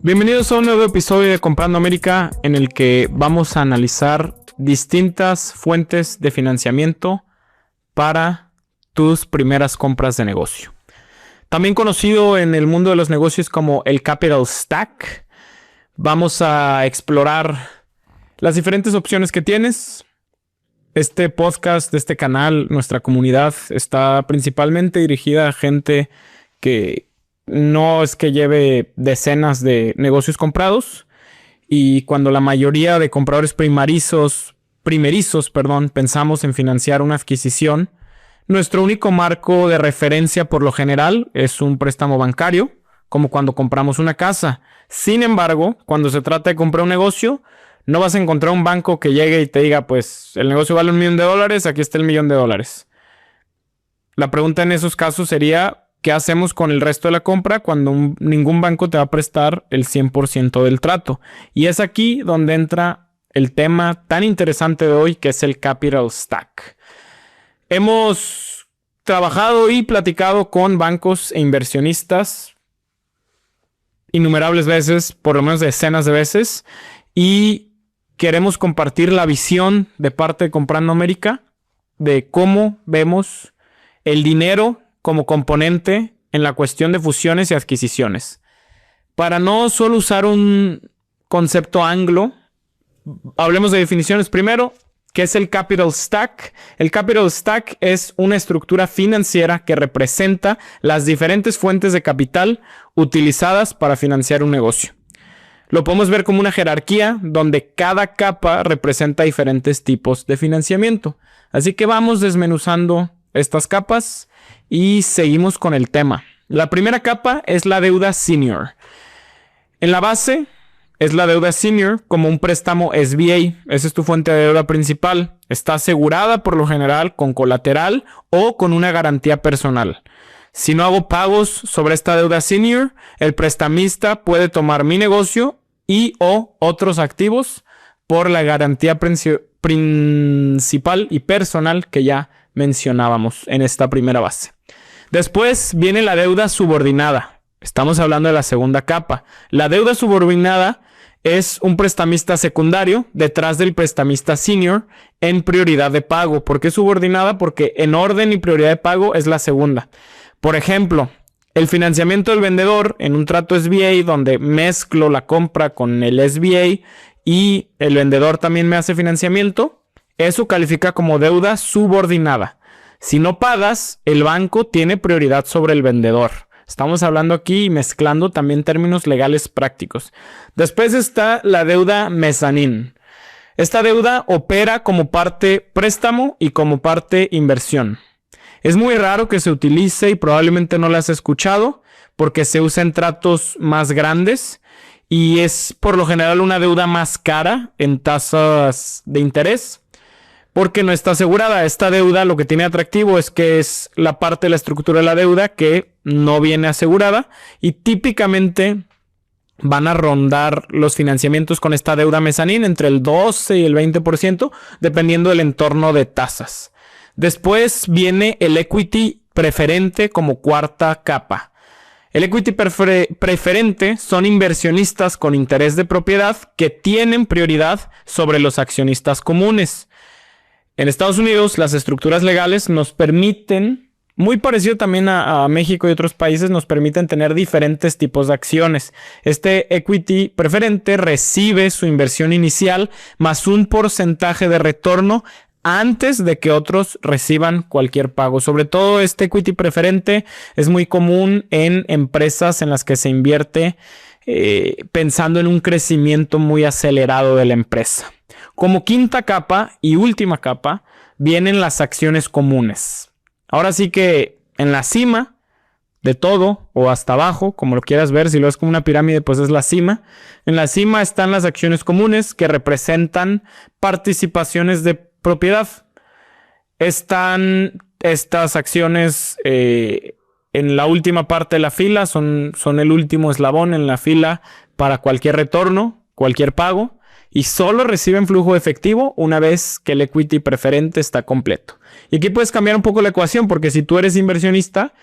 Bienvenidos a un nuevo episodio de Comprando América, en el que vamos a analizar distintas fuentes de financiamiento para tus primeras compras de negocio. También conocido en el mundo de los negocios como el Capital Stack. Vamos a explorar las diferentes opciones que tienes. Este podcast de este canal, nuestra comunidad, está principalmente dirigida a gente que no es que lleve decenas de negocios comprados, y cuando la mayoría de compradores primerizos, pensamos en financiar una adquisición, nuestro único marco de referencia por lo general es un préstamo bancario, como cuando compramos una casa. Sin embargo, cuando se trata de comprar un negocio, no vas a encontrar un banco que llegue y te diga, pues el negocio vale $1 millón, aquí está el $1 millón. La pregunta en esos casos sería, ¿qué hacemos con el resto de la compra cuando ningún banco te va a prestar el 100% del trato? Y es aquí donde entra el tema tan interesante de hoy, que es el Capital Stack. Hemos trabajado y platicado con bancos e inversionistas innumerables veces, por lo menos decenas de veces, y queremos compartir la visión de parte de Comprando América de cómo vemos el dinero como componente en la cuestión de fusiones y adquisiciones. Para no solo usar un concepto anglo, hablemos de definiciones primero. ¿Qué es el Capital Stack? El Capital Stack es una estructura financiera que representa las diferentes fuentes de capital utilizadas para financiar un negocio. Lo podemos ver como una jerarquía donde cada capa representa diferentes tipos de financiamiento. Así que vamos desmenuzando estas capas y seguimos con el tema. La primera capa es la deuda senior. En la base es la deuda senior como un préstamo SBA. Esa es tu fuente de deuda principal. Está asegurada por lo general con colateral o con una garantía personal. Si no hago pagos sobre esta deuda senior, el prestamista puede tomar mi negocio y o otros activos por la garantía principal y personal que ya mencionábamos en esta primera base. Después viene la deuda subordinada. Estamos hablando de la segunda capa. La deuda subordinada es un prestamista secundario detrás del prestamista senior en prioridad de pago. ¿Por qué subordinada? Porque en orden y prioridad de pago es la segunda. Por ejemplo, el financiamiento del vendedor en un trato SBA donde mezclo la compra con el SBA y el vendedor también me hace financiamiento, eso califica como deuda subordinada. Si no pagas, el banco tiene prioridad sobre el vendedor. Estamos hablando aquí y mezclando también términos legales prácticos. Después está la deuda mezzanine. Esta deuda opera como parte préstamo y como parte inversión. Es muy raro que se utilice y probablemente no la has escuchado porque se usa en tratos más grandes y es por lo general una deuda más cara en tasas de interés. Porque no está asegurada. Esta deuda lo que tiene atractivo es que es la parte de la estructura de la deuda que no viene asegurada y típicamente van a rondar los financiamientos con esta deuda mezzanine entre el 12 y el 20% dependiendo del entorno de tasas. Después viene el equity preferente como cuarta capa. El equity preferente son inversionistas con interés de propiedad que tienen prioridad sobre los accionistas comunes. En Estados Unidos, las estructuras legales nos permiten, muy parecido también a México y otros países, nos permiten tener diferentes tipos de acciones. Este equity preferente recibe su inversión inicial más un porcentaje de retorno antes de que otros reciban cualquier pago. Sobre todo, este equity preferente es muy común en empresas en las que se invierte pensando en un crecimiento muy acelerado de la empresa. Como quinta capa y última capa vienen las acciones comunes. Ahora sí que en la cima de todo o hasta abajo, como lo quieras ver, si lo ves como una pirámide, pues es la cima. En la cima están las acciones comunes que representan participaciones de propiedad. Están estas acciones en la última parte de la fila, son el último eslabón en la fila para cualquier retorno, cualquier pago. Y solo reciben flujo efectivo una vez que el equity preferente está completo. Y aquí puedes cambiar un poco la ecuación, porque si tú eres inversionista,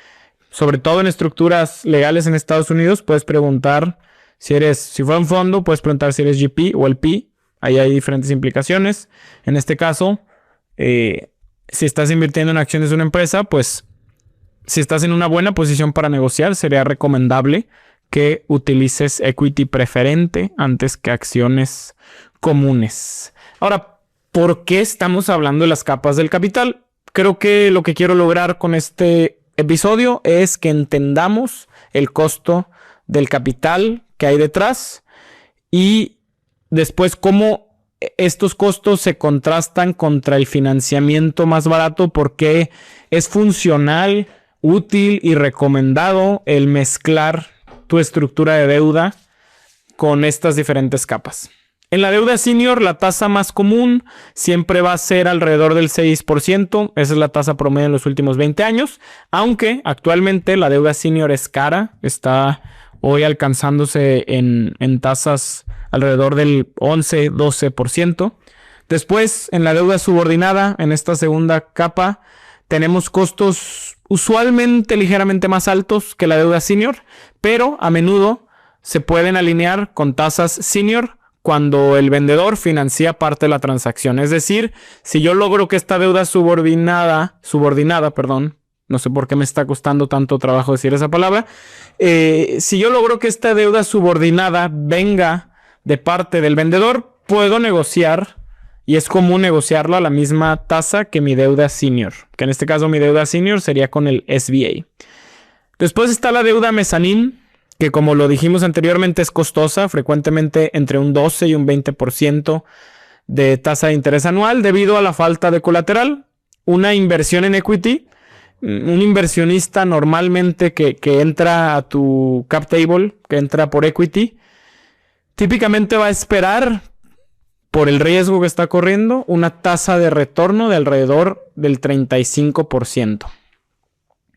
sobre todo en estructuras legales en Estados Unidos, puedes preguntar Si fuera un fondo, puedes preguntar si eres GP o LP. Ahí hay diferentes implicaciones. En este caso, si estás invirtiendo en acciones de una empresa, pues si estás en una buena posición para negociar, sería recomendable que utilices equity preferente antes que acciones comunes. Ahora, ¿por qué estamos hablando de las capas del capital? Creo que lo que quiero lograr con este episodio es que entendamos el costo del capital que hay detrás y después cómo estos costos se contrastan contra el financiamiento más barato, porque es funcional, útil y recomendado el mezclar tu estructura de deuda con estas diferentes capas. En la deuda senior, la tasa más común siempre va a ser alrededor del 6%. Esa es la tasa promedio en los últimos 20 años. Aunque actualmente la deuda senior es cara. Está hoy alcanzándose en tasas alrededor del 11-12%. Después, en la deuda subordinada, en esta segunda capa, tenemos costos usualmente ligeramente más altos que la deuda senior, pero a menudo se pueden alinear con tasas senior cuando el vendedor financia parte de la transacción. Es decir, si yo logro que esta deuda subordinada, no sé por qué me está costando tanto trabajo decir esa palabra, si yo logro que esta deuda subordinada venga de parte del vendedor, puedo negociar, y es común negociarla a la misma tasa que mi deuda senior, que en este caso mi deuda senior sería con el SBA. Después está la deuda mezzanine, que como lo dijimos anteriormente es costosa, frecuentemente entre un 12 y un 20% de tasa de interés anual debido a la falta de colateral. Una inversión en equity, un inversionista normalmente que entra a tu cap table, que entra por equity, típicamente va a esperar, por el riesgo que está corriendo, una tasa de retorno de alrededor del 35%.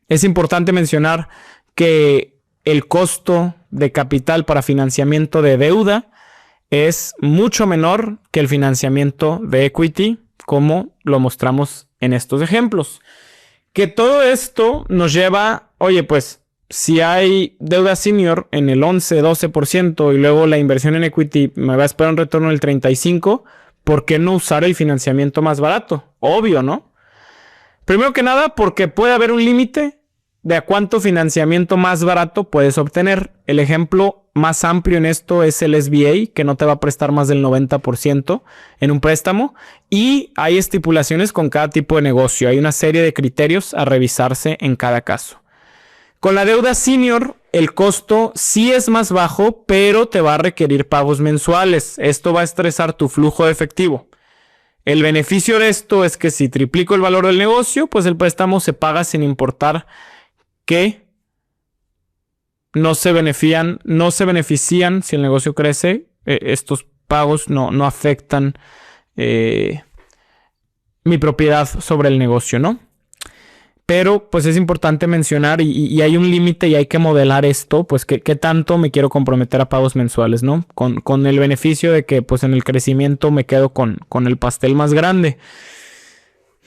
Es importante mencionar que el costo de capital para financiamiento de deuda es mucho menor que el financiamiento de equity, como lo mostramos en estos ejemplos. Que todo esto nos lleva, oye, pues si hay deuda senior en el 11-12% y luego la inversión en equity me va a esperar un retorno del 35%, ¿por qué no usar el financiamiento más barato? Obvio, ¿no? Primero que nada, porque puede haber un límite de a cuánto financiamiento más barato puedes obtener. El ejemplo más amplio en esto es el SBA, que no te va a prestar más del 90% en un préstamo. Y hay estipulaciones con cada tipo de negocio. Hay una serie de criterios a revisarse en cada caso. Con la deuda senior, el costo sí es más bajo, pero te va a requerir pagos mensuales. Esto va a estresar tu flujo de efectivo. El beneficio de esto es que si triplico el valor del negocio, pues el préstamo se paga sin importar que no se benefician si el negocio crece. Estos pagos no afectan mi propiedad sobre el negocio, ¿no? Pero pues es importante mencionar y hay un límite y hay que modelar esto, pues qué tanto me quiero comprometer a pagos mensuales, ¿no? Con el beneficio de que pues en el crecimiento me quedo con el pastel más grande.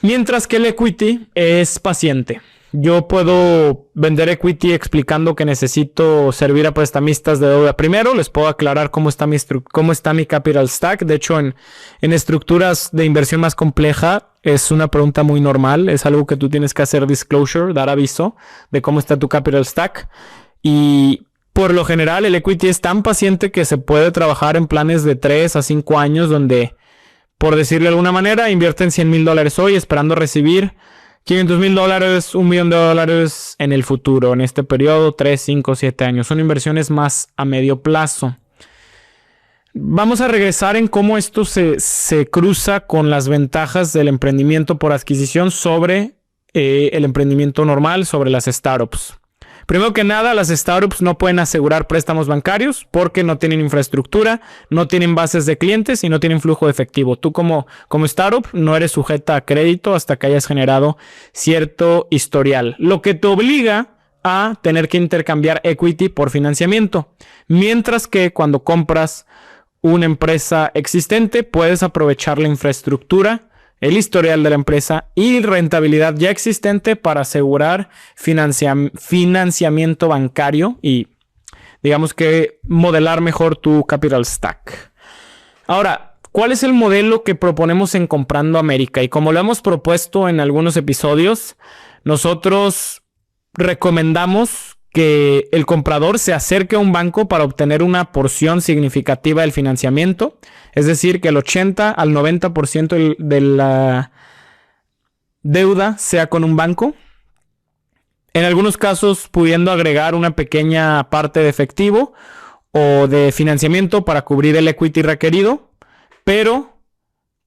Mientras que el equity es paciente. Yo puedo vender equity explicando que necesito servir a prestamistas de deuda. Primero les puedo aclarar cómo está mi capital stack. De hecho, en estructuras de inversión más compleja es una pregunta muy normal. Es algo que tú tienes que hacer disclosure, dar aviso de cómo está tu capital stack. Y por lo general el equity es tan paciente que se puede trabajar en planes de 3 a 5 años donde, por decirle de alguna manera, invierten $100,000 hoy esperando recibir $500,000, $1 millón en el futuro, en este periodo, 3, 5, 7 años. Son inversiones más a medio plazo. Vamos a regresar en cómo esto se cruza con las ventajas del emprendimiento por adquisición sobre el emprendimiento normal, sobre las startups. Primero que nada, las startups no pueden asegurar préstamos bancarios porque no tienen infraestructura, no tienen bases de clientes y no tienen flujo de efectivo. Tú como startup no eres sujeta a crédito hasta que hayas generado cierto historial, lo que te obliga a tener que intercambiar equity por financiamiento. Mientras que cuando compras una empresa existente, puedes aprovechar la infraestructura, el historial de la empresa y rentabilidad ya existente para asegurar financiamiento bancario y digamos que modelar mejor tu capital stack. Ahora, ¿cuál es el modelo que proponemos en Comprando América? Y como lo hemos propuesto en algunos episodios, nosotros recomendamos que el comprador se acerque a un banco para obtener una porción significativa del financiamiento. Es decir, que el 80 al 90% de la deuda sea con un banco. En algunos casos, pudiendo agregar una pequeña parte de efectivo o de financiamiento para cubrir el equity requerido. Pero,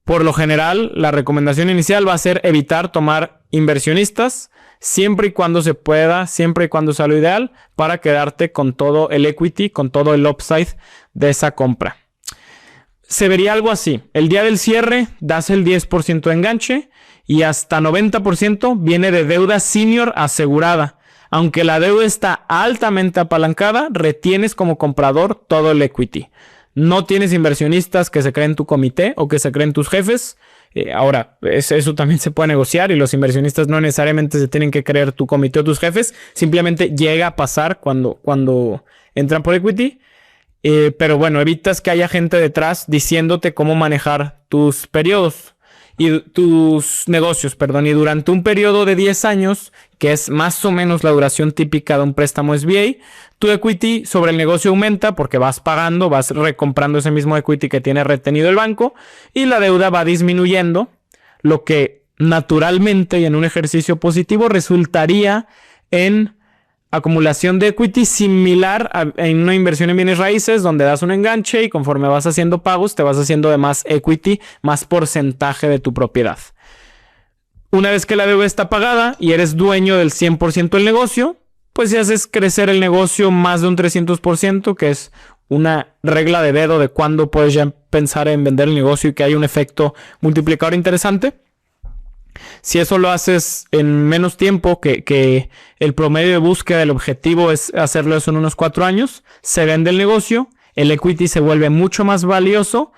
por lo general, la recomendación inicial va a ser evitar tomar inversionistas siempre y cuando se pueda, siempre y cuando sea lo ideal, para quedarte con todo el equity, con todo el upside de esa compra. Se vería algo así. El día del cierre das el 10% de enganche y hasta 90% viene de deuda senior asegurada. Aunque la deuda está altamente apalancada, retienes como comprador todo el equity. No tienes inversionistas que se creen tu comité o que se creen tus jefes. Ahora, eso también se puede negociar y los inversionistas no necesariamente se tienen que creer tu comité o tus jefes. Simplemente llega a pasar cuando entran por equity. Pero bueno, evitas que haya gente detrás diciéndote cómo manejar tus periodos y tus negocios, Y durante un periodo de 10 años, que es más o menos la duración típica de un préstamo SBA, tu equity sobre el negocio aumenta porque vas pagando, vas recomprando ese mismo equity que tiene retenido el banco y la deuda va disminuyendo, lo que naturalmente y en un ejercicio positivo resultaría en acumulación de equity similar en una inversión en bienes raíces donde das un enganche y conforme vas haciendo pagos te vas haciendo de más equity, más porcentaje de tu propiedad. Una vez que la deuda está pagada y eres dueño del 100% del negocio, pues si haces crecer el negocio más de un 300%, que es una regla de dedo de cuándo puedes ya pensar en vender el negocio y que hay un efecto multiplicador interesante. Si eso lo haces en menos tiempo, que el promedio de búsqueda del objetivo es hacerlo eso en unos 4 años, se vende el negocio, el equity se vuelve mucho más valioso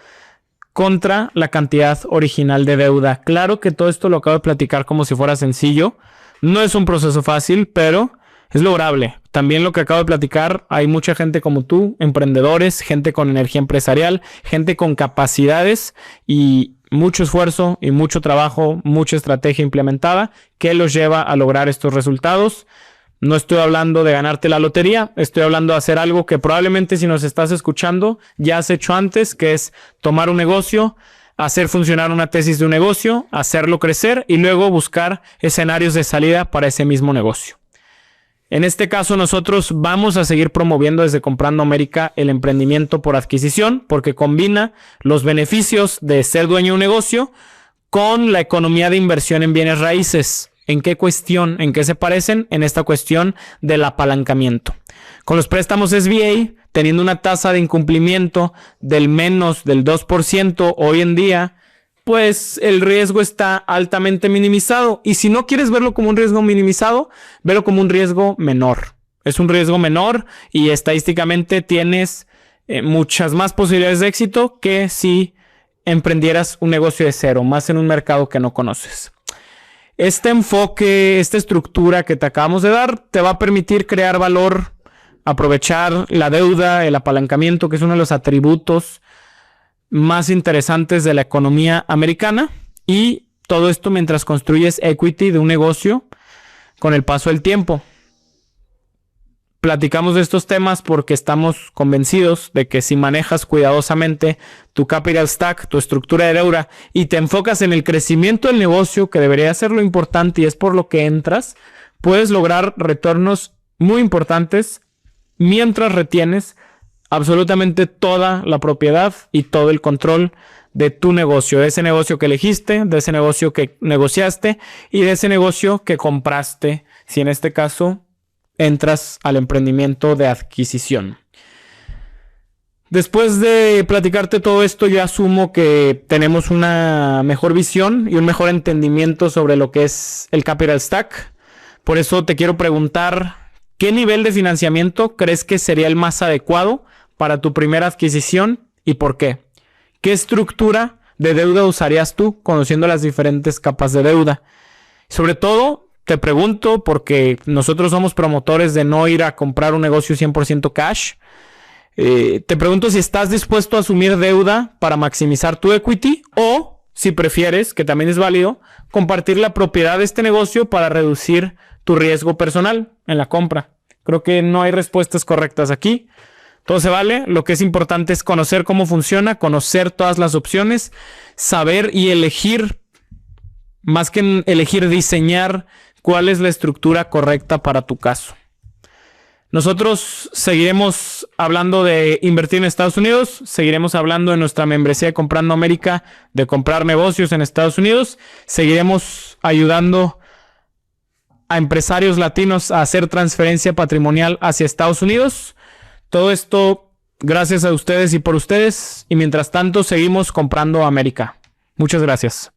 contra la cantidad original de deuda. Claro que todo esto lo acabo de platicar como si fuera sencillo. No es un proceso fácil, pero es lograble. También lo que acabo de platicar, hay mucha gente como tú, emprendedores, gente con energía empresarial, gente con capacidades y mucho esfuerzo y mucho trabajo, mucha estrategia implementada que los lleva a lograr estos resultados. No estoy hablando de ganarte la lotería, estoy hablando de hacer algo que probablemente si nos estás escuchando ya has hecho antes, que es tomar un negocio, hacer funcionar una tesis de un negocio, hacerlo crecer y luego buscar escenarios de salida para ese mismo negocio. En este caso nosotros vamos a seguir promoviendo desde Comprando América el emprendimiento por adquisición porque combina los beneficios de ser dueño de un negocio con la economía de inversión en bienes raíces. ¿En qué cuestión? ¿En qué se parecen? En esta cuestión del apalancamiento. Con los préstamos SBA, teniendo una tasa de incumplimiento del menos del 2% hoy en día, pues el riesgo está altamente minimizado. Y si no quieres verlo como un riesgo minimizado, velo como un riesgo menor. Es un riesgo menor y estadísticamente tienes muchas más posibilidades de éxito que si emprendieras un negocio de cero, más en un mercado que no conoces. Este enfoque, esta estructura que te acabamos de dar, te va a permitir crear valor, aprovechar la deuda, el apalancamiento, que es uno de los atributos más interesantes de la economía americana, y todo esto mientras construyes equity de un negocio con el paso del tiempo. Platicamos de estos temas porque estamos convencidos de que si manejas cuidadosamente tu capital stack, tu estructura de deuda y te enfocas en el crecimiento del negocio, que debería ser lo importante y es por lo que entras, puedes lograr retornos muy importantes mientras retienes absolutamente toda la propiedad y todo el control de tu negocio, de ese negocio que elegiste, de ese negocio que negociaste y de ese negocio que compraste, si en este caso entras al emprendimiento de adquisición. Después de platicarte todo esto, yo asumo que tenemos una mejor visión y un mejor entendimiento sobre lo que es el capital stack. Por eso te quiero preguntar, ¿qué nivel de financiamiento crees que sería el más adecuado para tu primera adquisición y por qué? ¿Qué estructura de deuda usarías tú conociendo las diferentes capas de deuda? Sobre todo, Te pregunto, porque nosotros somos promotores de no ir a comprar un negocio 100% cash. Te pregunto si estás dispuesto a asumir deuda para maximizar tu equity o, si prefieres, que también es válido, compartir la propiedad de este negocio para reducir tu riesgo personal en la compra. Creo que no hay respuestas correctas aquí. Todo se vale. Lo que es importante es conocer cómo funciona, conocer todas las opciones, saber y elegir, más que elegir, diseñar cuál es la estructura correcta para tu caso. Nosotros seguiremos hablando de invertir en Estados Unidos, seguiremos hablando de nuestra membresía de Comprando América, de comprar negocios en Estados Unidos, seguiremos ayudando a empresarios latinos a hacer transferencia patrimonial hacia Estados Unidos. Todo esto gracias a ustedes y por ustedes, y mientras tanto seguimos comprando América. Muchas gracias.